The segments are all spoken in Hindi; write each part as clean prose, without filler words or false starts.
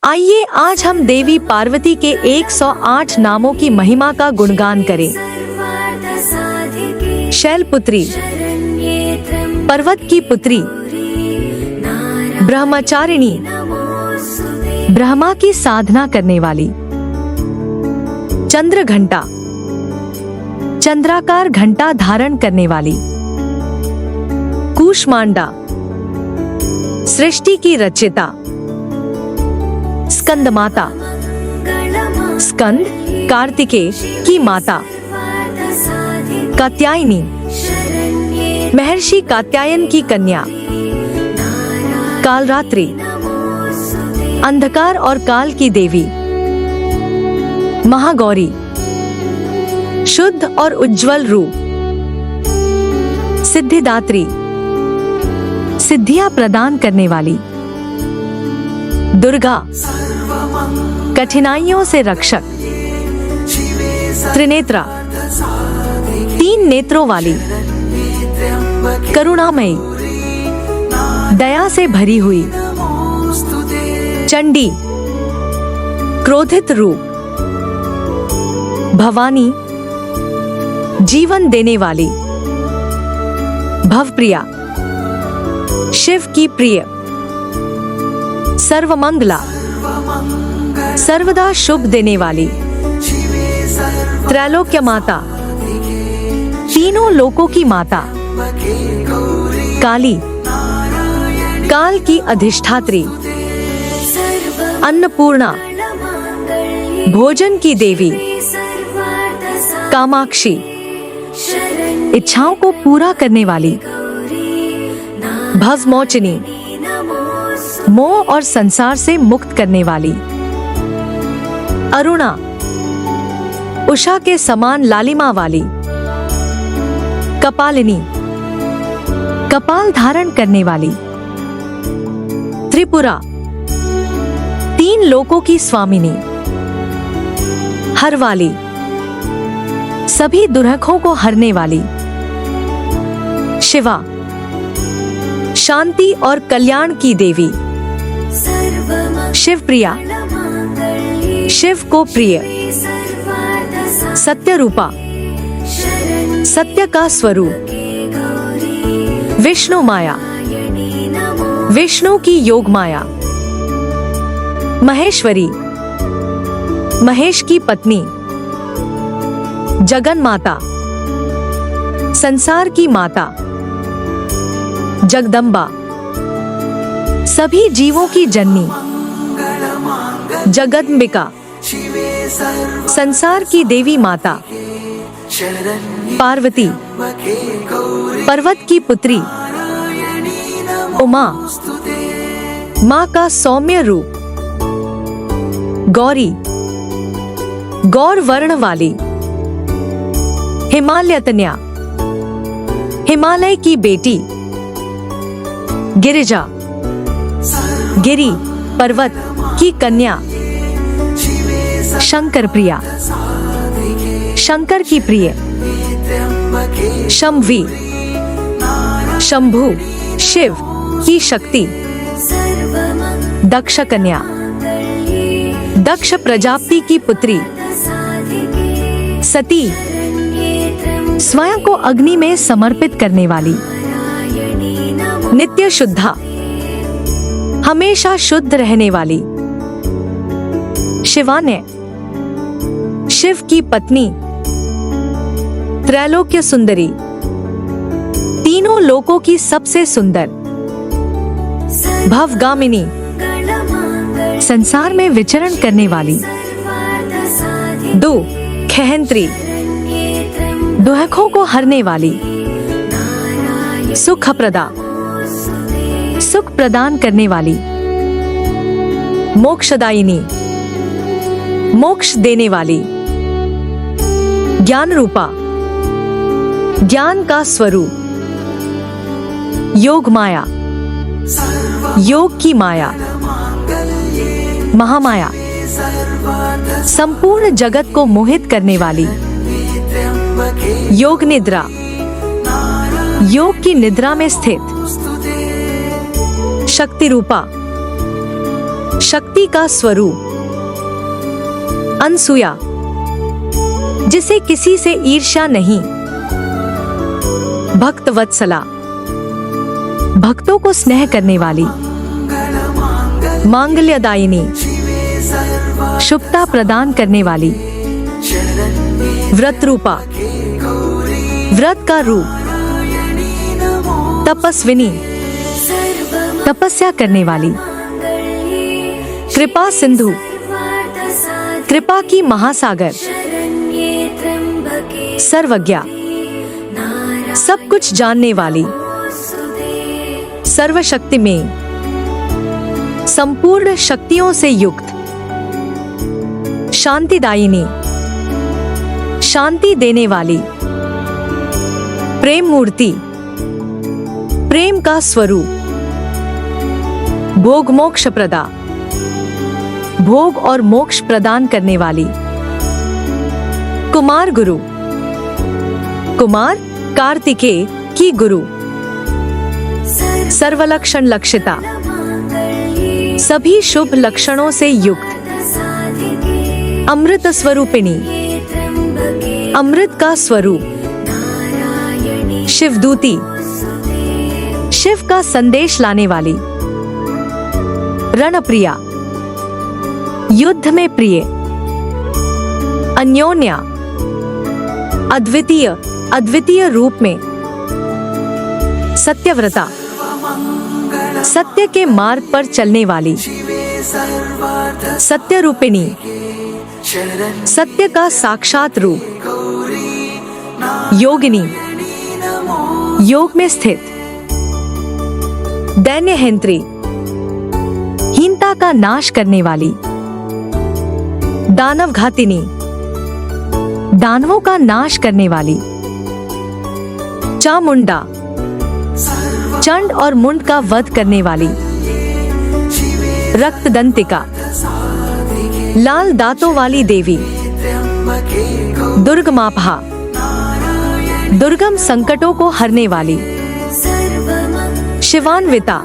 आइए आज हम देवी पार्वती के 108 नामों की महिमा का गुणगान करें। शैलपुत्री, पर्वत की पुत्री, ब्रह्मचारिणी, ब्रह्मा की साधना करने वाली, चंद्र घंटा, चंद्राकार घंटा धारण करने वाली, कूष्मांडा, सृष्टि की रचयिता, स्कंद माता, स्कंद कार्तिकेय की माता, कात्यायनी, महर्षि कात्यायन की कन्या, कालरात्रि, अंधकार और काल की देवी, महागौरी, शुद्ध और उज्जवल रूप, सिद्धिदात्री, सिद्धियां प्रदान करने वाली, दुर्गा, कठिनाइयों से रक्षक, त्रिनेत्रा, 3 नेत्रों वाली, करुणामयी, दया से भरी हुई, चंडी, क्रोधित रूप, भवानी, जीवन देने वाली, भवप्रिया, शिव की प्रिय, सर्वमंगला, सर्वदा शुभ देने वाली, त्रैलोक्य माता, तीनों लोकों की माता, काली, काल की अधिष्ठात्री, अन्नपूर्णा, भोजन की देवी, कामाक्षी, इच्छाओं को पूरा करने वाली, भवमोचनी, मोह और संसार से मुक्त करने वाली, अरुणा, उषा के समान लालिमा वाली, कपालिनी, कपाल धारण करने वाली, त्रिपुरा, 3 लोकों की स्वामिनी, हर वाली, सभी दुर्लभों को हरने वाली, शिवा, शांति और कल्याण की देवी, शिवप्रिया, शिव को प्रिय, सत्य रूपा, सत्य का स्वरूप, विष्णु माया, विष्णु की योग माया, महेश्वरी, महेश की पत्नी, जगन माता, संसार की माता, जगदम्बा, सभी जीवों की जननी, जगदम्बिका, संसार की देवी माता, पार्वती, पर्वत की पुत्री, उमा, माँ का सौम्य रूप, गौरी, गौर वर्ण वाली, हिमालयतन्या, हिमालय की बेटी, गिरिजा, गिरी, पर्वत की कन्या, शंकर प्रिया, शंकर की प्रिय, शंभी, शंभु, शिव की शक्ति, दक्ष कन्या, दक्ष प्रजापति की पुत्री, सती, स्वयं को अग्नि में समर्पित करने वाली, नित्य शुद्धा, हमेशा शुद्ध रहने वाली, शिवान्य, शिव की पत्नी, त्रैलोक्य सुंदरी, तीनों लोकों की सबसे सुंदर, भवगामिनी, संसार में विचरण करने वाली, 2 खहंत्री, दुहखों को हरने वाली, सुखप्रदा, सुख प्रदान करने वाली, मोक्षदायिनी, मोक्ष देने वाली, ज्ञान रूपा, ज्ञान का स्वरूप, योग माया, योग की माया, महामाया, संपूर्ण जगत को मोहित करने वाली, योग निद्रा, योग की निद्रा में स्थित, शक्ति रूपा, शक्ति का स्वरूप, अनसूया, जिसे किसी से ईर्ष्या नहीं, भक्त वत्सला, भक्तों को स्नेह करने वाली, मांगल्यदायिनी, शुभता प्रदान करने वाली, व्रत रूपा, व्रत का रूप, तपस्विनी, तपस्या करने वाली, कृपा सिंधु, कृपा की महासागर, सर्वज्ञा, सब कुछ जानने वाली, सर्वशक्ति में, संपूर्ण शक्तियों से युक्त, शांतिदायिनी, शांति देने वाली, प्रेम मूर्ति, प्रेम का स्वरूप, भोग मोक्ष प्रदा, भोग और मोक्ष प्रदान करने वाली, कुमार गुरु, कुमार कार्तिकेय की गुरु, सर्वलक्षण लक्षिता, सभी शुभ लक्षणों से युक्त, अमृत स्वरूपिणी, अमृत का स्वरूप, शिवदूती, शिव का संदेश लाने वाली, रणप्रिया, युद्ध में प्रिय, अन्योन्या, अद्वितीय, अद्वितीय रूप में, सत्यव्रता, सत्य के मार्ग पर चलने वाली, सत्य रूपिणी, सत्य का साक्षात रूप, योगिनी, योग में स्थित, दैन्यहंत्री, हीनता का नाश करने वाली, दानव घातिनी, दानवों का नाश करने वाली, चामुंडा, चंड और मुंड का वध करने वाली, रक्तदंतिका, लाल दांतों वाली देवी, दुर्गमापहा, दुर्गम संकटों को हरने वाली, शिवान्विता,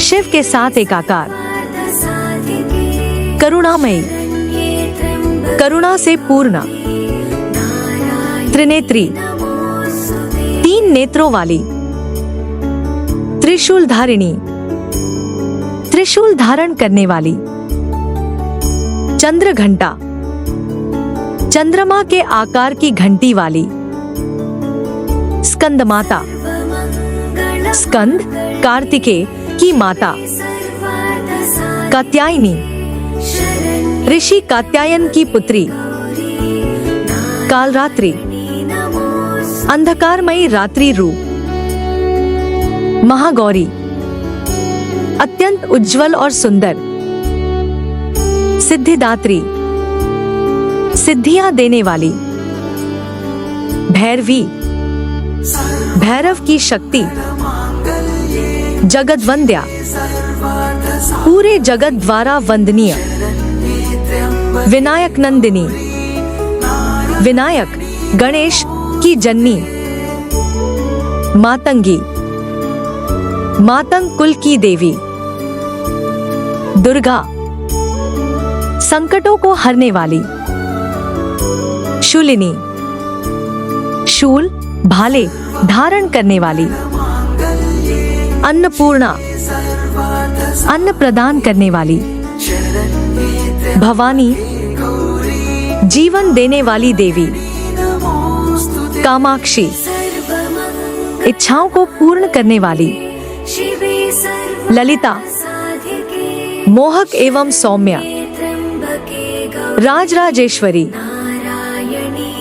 शिव के साथ एकाकार, करुणामयी, करुणा से पूर्ण, त्रिनेत्री, 3 नेत्रों वाली, त्रिशूल धारिणी, त्रिशूल धारण करने वाली, चंद्र घंटा, चंद्रमा के आकार की घंटी वाली, स्कंद माता, स्कंद कार्तिकेय की माता, कात्यायनी, ऋषि कात्यायन की पुत्री, कालरात्रि, अंधकारमयी रात्रि रूप, महागौरी, अत्यंत उज्जवल और सुंदर, सिद्धिदात्री, सिद्धियां देने वाली, भैरवी, भैरव की शक्ति, जगद्वंद्या, पूरे जगत द्वारा वंदनीय, विनायक नंदिनी, विनायक, गणेश की जननी, मातंगी, मातंग कुल की देवी, दुर्गा, संकटों को हरने वाली, शूलिनी, शूल, भाले धारण करने वाली, अन्नपूर्णा, अन्न प्रदान करने वाली, भवानी, जीवन देने वाली देवी, कामाक्षी, इच्छाओं को पूर्ण करने वाली, ललिता, मोहक एवं सौम्या, राजराजेश्वरी,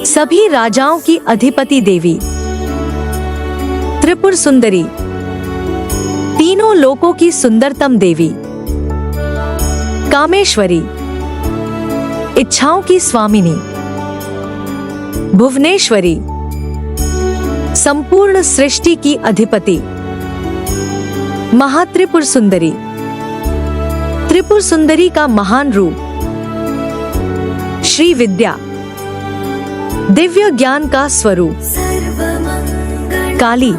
सभी राजाओं की अधिपति देवी, त्रिपुर सुंदरी, तीनों लोकों की सुंदरतम देवी, कामेश्वरी, इच्छाओं की स्वामिनी, भुवनेश्वरी, संपूर्ण सृष्टि की अधिपति, महात्रिपुर सुंदरी, त्रिपुर सुंदरी का महान रूप, श्री विद्या, दिव्य ज्ञान का स्वरूप, काली,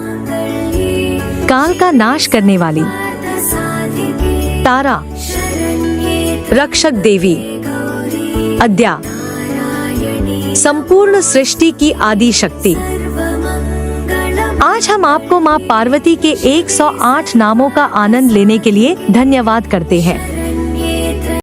काल का नाश करने वाली, तारा, रक्षक देवी, अद्या, संपूर्ण सृष्टि की आदि शक्ति। आज हम आपको माँ पार्वती के 108 नामों का आनंद लेने के लिए धन्यवाद करते हैं।